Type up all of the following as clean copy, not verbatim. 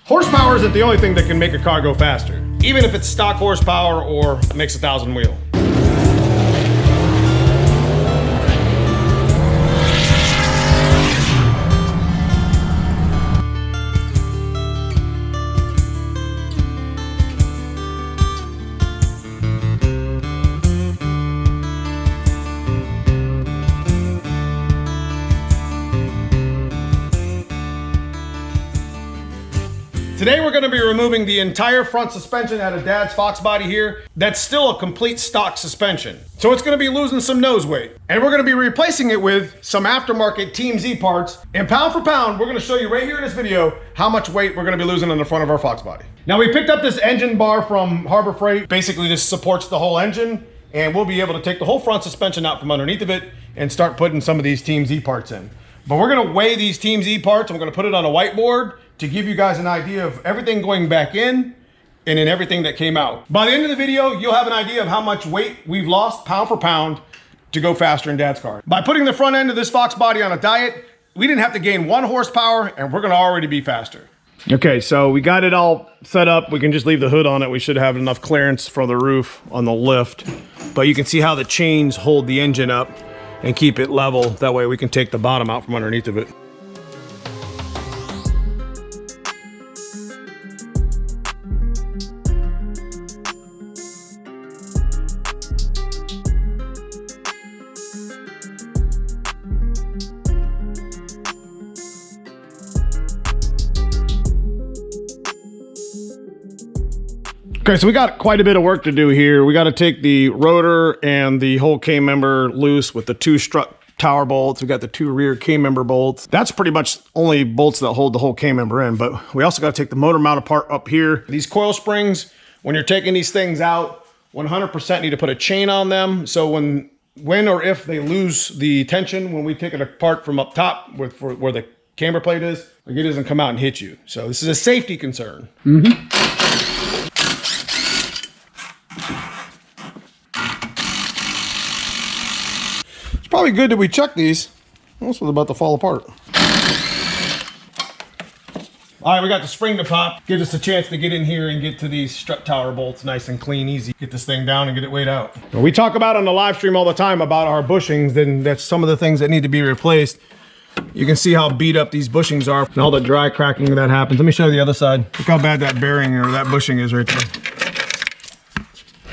Horsepower isn't the only thing that can make a car go faster, even if it's stock horsepower or makes 1,000 wheel. Today we're going to be removing the entire front suspension out of Dad's Fox body here. That's still a complete stock suspension. So it's going to be losing some nose weight. And we're going to be replacing it with some aftermarket Team Z parts. And pound for pound, we're going to show you right here in this video how much weight we're going to be losing on the front of our Fox body. Now we picked up this engine bar from Harbor Freight. Basically this supports the whole engine. And we'll be able to take the whole front suspension out from underneath of it and start putting some of these Team Z parts in. But we're going to weigh these Team Z parts and we're going to put it on a whiteboard to give you guys an idea of everything going back in and in everything that came out. By the end of the video, you'll have an idea of how much weight we've lost pound for pound to go faster in Dad's car. By putting the front end of this Fox body on a diet, we didn't have to gain 1 horsepower and we're gonna already be faster. Okay, so we got it all set up. We can just leave the hood on it. We should have enough clearance for the roof on the lift. But you can see how the chains hold the engine up and keep it level. That way we can take the bottom out from underneath of it. Okay, so we got quite a bit of work to do here. We got to take the rotor and the whole K-member loose with the 2 strut tower bolts. We got the 2 rear K-member bolts. That's pretty much only bolts that hold the whole K-member in, but we also got to take the motor mount apart up here. These coil springs, when you're taking these things out, 100% need to put a chain on them. So when or if they lose the tension, when we take it apart from up top where the camber plate is, like it doesn't come out and hit you. So this is a safety concern. It's probably good that we check these. This was about to fall apart. All right, we got the spring to pop. Gives us a chance to get in here and get to these strut tower bolts nice and clean, easy. Get this thing down and get it weighed out. Well, we talk about on the live stream all the time about our bushings, then that's some of the things that need to be replaced. You can see how beat up these bushings are and all the dry cracking that happens. Let me show you the other side. Look how bad that bearing or that bushing is right there.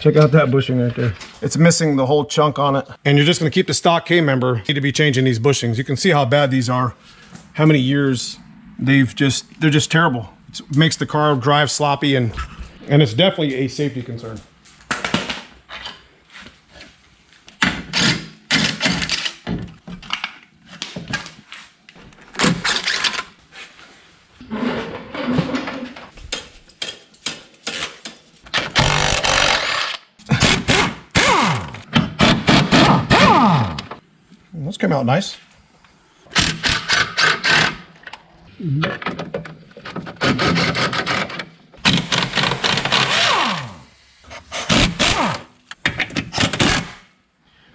Check out that bushing right there. It's missing the whole chunk on it. And you're just gonna keep the stock K-member. Need to be changing these bushings. You can see how bad these are. How many years they're just terrible. It makes the car drive sloppy and it's definitely a safety concern. Those came out nice.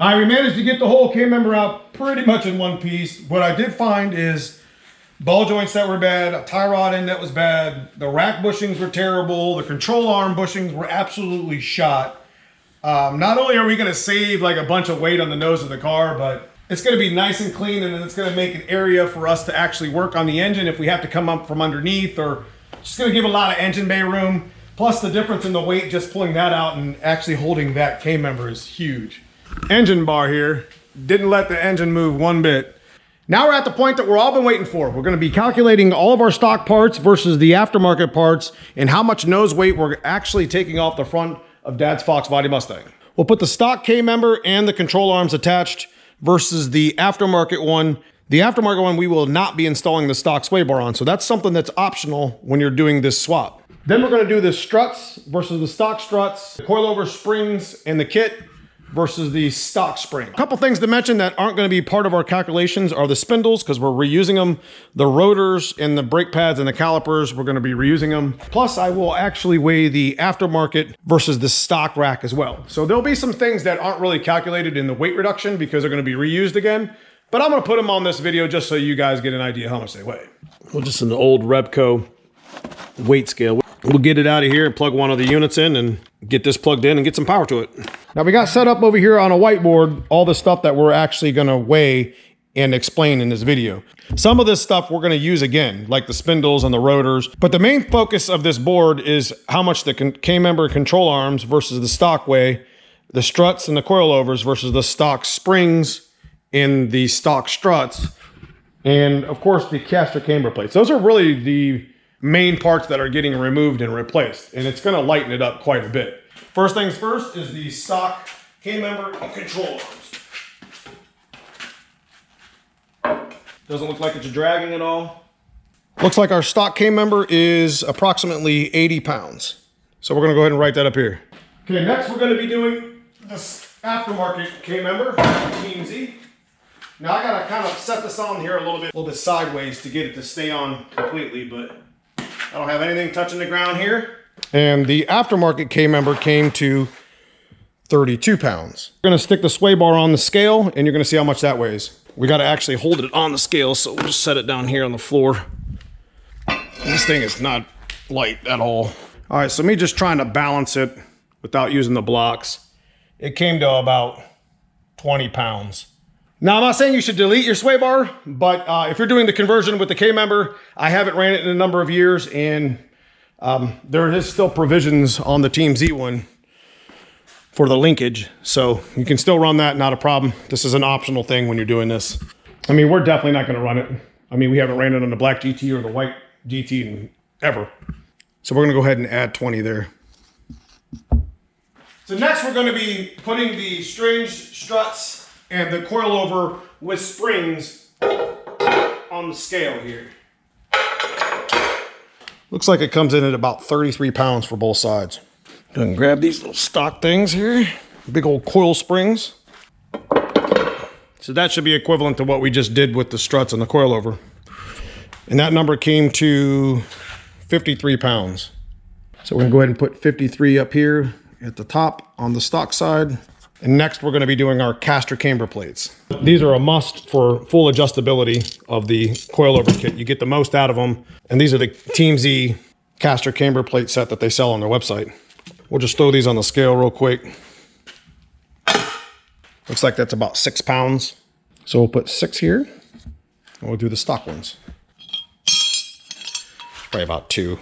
All right, we managed to get the whole K-member out pretty much in one piece. What I did find is ball joints that were bad, a tie rod end that was bad, the rack bushings were terrible, the control arm bushings were absolutely shot. Not only are we gonna save like a bunch of weight on the nose of the car, but it's gonna be nice and clean, and it's gonna make an area for us to actually work on the engine if we have to come up from underneath, or just gonna give a lot of engine bay room. Plus the difference in the weight, just pulling that out and actually holding that K-member is huge. Engine bar here, didn't let the engine move one bit. Now we're at the point that we're all been waiting for. We're gonna be calculating all of our stock parts versus the aftermarket parts and how much nose weight we're actually taking off the front of Dad's Fox body Mustang. We'll put the stock K-member and the control arms attached versus the aftermarket one. The aftermarket one, we will not be installing the stock sway bar on. So that's something that's optional when you're doing this swap. Then we're gonna do the struts versus the stock struts, the coilover springs and the kit versus the stock spring. A couple things to mention that aren't gonna be part of our calculations are the spindles, because we're reusing them. The rotors and the brake pads and the calipers, we're gonna be reusing them. Plus, I will actually weigh the aftermarket versus the stock rack as well. So there'll be some things that aren't really calculated in the weight reduction because they're gonna be reused again. But I'm gonna put them on this video just so you guys get an idea how much they weigh. Well, just an old Repco weight scale. We'll get it out of here and plug one of the units in and get this plugged in and get some power to it. Now we got set up over here on a whiteboard all the stuff that we're actually gonna weigh and explain in this video. Some of this stuff we're gonna use again, like the spindles and the rotors, but the main focus of this board is how much the K-member control arms versus the stock weigh, the struts and the coilovers versus the stock springs and the stock struts, and of course the caster camber plates. Those are really the main parts that are getting removed and replaced, and it's gonna lighten it up quite a bit. First things first is the stock K-member control arms. Doesn't look like it's dragging at all. Looks like our stock K-member is approximately 80 pounds. So we're gonna go ahead and write that up here. Okay, next we're gonna be doing this aftermarket K-member, Team Z. Now I gotta kind of set this on here a little bit sideways to get it to stay on completely, but I don't have anything touching the ground here. And the aftermarket K-member came to 32 pounds. We're gonna stick the sway bar on the scale and you're gonna see how much that weighs. We gotta actually hold it on the scale, so we'll just set it down here on the floor. This thing is not light at all. All right, so me just trying to balance it without using the blocks. It came to about 20 pounds. Now, I'm not saying you should delete your sway bar, but if you're doing the conversion with the K-member, I haven't ran it in a number of years, and there is still provisions on the Team Z one for the linkage. So you can still run that, not a problem. This is an optional thing when you're doing this. I mean, we're definitely not gonna run it. I mean, we haven't ran it on the black GT or the white GT in ever. So we're gonna go ahead and add 20 there. So next we're gonna be putting the strange struts and the coilover with springs on the scale here. Looks like it comes in at about 33 pounds for both sides. Go ahead and grab these little stock things here, big old coil springs. So that should be equivalent to what we just did with the struts and the coilover. And that number came to 53 pounds. So we're gonna go ahead and put 53 up here at the top on the stock side. And next we're gonna be doing our caster camber plates. These are a must for full adjustability of the coilover kit. You get the most out of them. And these are the Team Z caster camber plate set that they sell on their website. We'll just throw these on the scale real quick. Looks like that's about 6 pounds. So we'll put 6 here. And we'll do the stock ones. Probably about 2.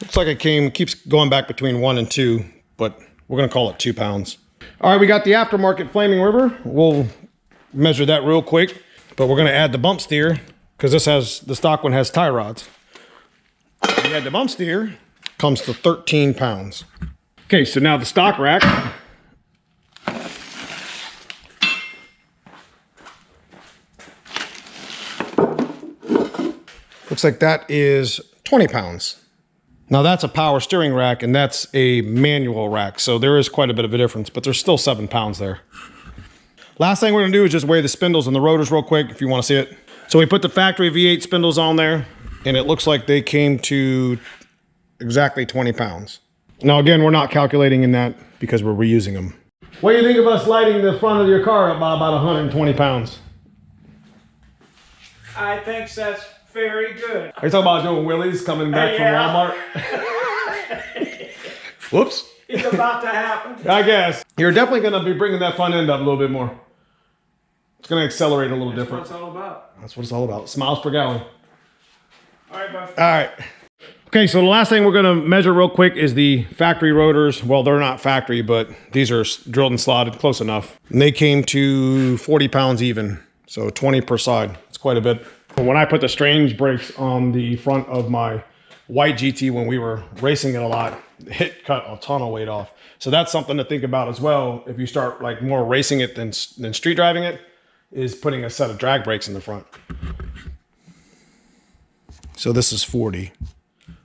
Looks like it keeps going back between 1 and 2, but we're gonna call it 2 pounds. All right, we got the aftermarket Flaming River. We'll measure that real quick, but we're gonna add the bump steer because the stock one has tie rods. We add the bump steer, comes to 13 pounds. Okay, so now the stock rack. Looks like that is 20 pounds. Now that's a power steering rack and that's a manual rack. So there is quite a bit of a difference, but there's still 7 pounds there. Last thing we're gonna do is just weigh the spindles and the rotors real quick if you wanna see it. So we put the factory V8 spindles on there and it looks like they came to exactly 20 pounds. Now again, we're not calculating in that because we're reusing them. What do you think of us lighting the front of your car up by about 120 pounds? I think that's very good. Are you talking about doing wheelies coming back from Walmart? Whoops. It's about to happen. I guess. You're definitely going to be bringing that front end up a little bit more. It's going to accelerate a little different. That's what it's all about. That's what it's all about. Miles per gallon. All right, bud. All right. Okay, so the last thing we're going to measure real quick is the factory rotors. Well, they're not factory, but these are drilled and slotted close enough. And they came to 40 pounds even. So 20 per side. It's quite a bit. When I put the strange brakes on the front of my white GT when we were racing it a lot, it cut a ton of weight off. So that's something to think about as well. If you start like more racing it than street driving it, is putting a set of drag brakes in the front. So this is 40.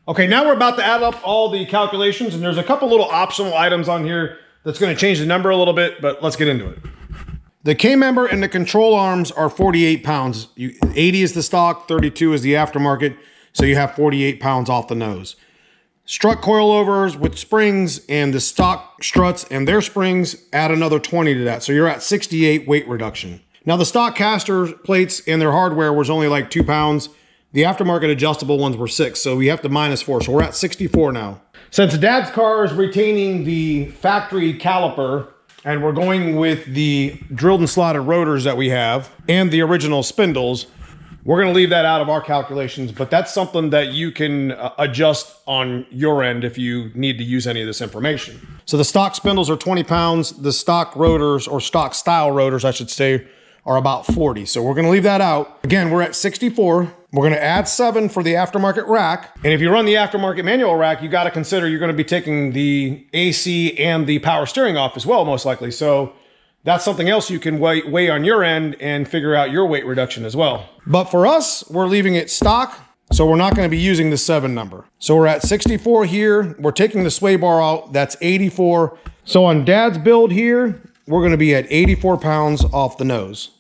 Okay, now we're about to add up all the calculations, and there's a couple little optional items on here that's going to change the number a little bit, but let's get into it. The K-member and the control arms are 48 pounds. 80 is the stock, 32 is the aftermarket, so you have 48 pounds off the nose. Strut coilovers with springs and the stock struts and their springs add another 20 to that, so you're at 68 weight reduction. Now the stock caster plates and their hardware was only like 2 pounds. The aftermarket adjustable ones were 6, so we have to minus 4. So we're at 64 now. Since Dad's car is retaining the factory caliper, and we're going with the drilled and slotted rotors that we have and the original spindles, we're going to leave that out of our calculations, but that's something that you can adjust on your end if you need to use any of this information. So the stock spindles are 20 pounds. The stock rotors, or stock style rotors, I should say, are about 40. So we're going to leave that out. Again, we're at 64. We're going to add 7 for the aftermarket rack. And if you run the aftermarket manual rack, you got to consider you're going to be taking the AC and the power steering off as well, most likely. So that's something else you can weigh on your end and figure out your weight reduction as well. But for us, we're leaving it stock, so we're not going to be using the 7 number. So we're at 64 here. We're taking the sway bar out. That's 84. So on Dad's build here, we're going to be at 84 pounds off the nose.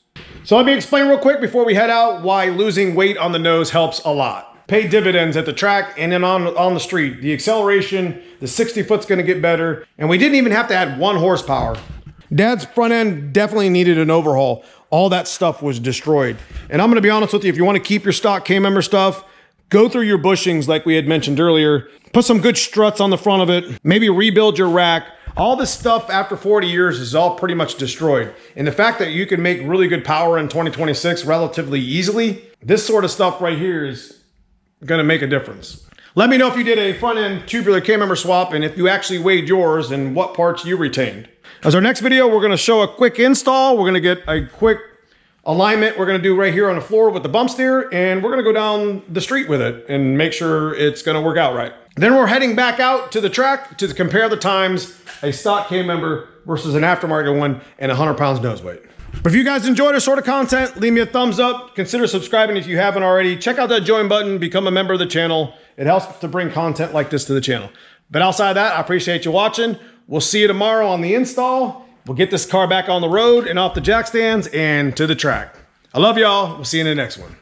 So let me explain real quick before we head out why losing weight on the nose helps a lot. Pay dividends at the track and then on the street. The acceleration, the 60 foot's going to get better. And we didn't even have to add 1 horsepower. Dad's front end definitely needed an overhaul. All that stuff was destroyed. And I'm going to be honest with you, if you want to keep your stock K-member stuff, go through your bushings like we had mentioned earlier. Put some good struts on the front of it. Maybe rebuild your rack. All this stuff after 40 years is all pretty much destroyed. And the fact that you can make really good power in 2026 relatively easily, this sort of stuff right here is going to make a difference. Let me know if you did a front end tubular K-member swap and if you actually weighed yours and what parts you retained. As our next video, we're going to show a quick install. We're going to get a quick alignment we're going to do right here on the floor with the bump steer, and we're going to go down the street with it and make sure it's going to work out right. Then we're heading back out to the track to compare the times a stock K-member versus an aftermarket one and 100 pounds nose weight. But if you guys enjoy this sort of content, leave me a thumbs up. Consider subscribing if you haven't already. Check out that join button, become a member of the channel. It helps to bring content like this to the channel. But outside of that, I appreciate you watching. We'll see you tomorrow on the install. We'll get this car back on the road and off the jack stands and to the track. I love y'all. We'll see you in the next one.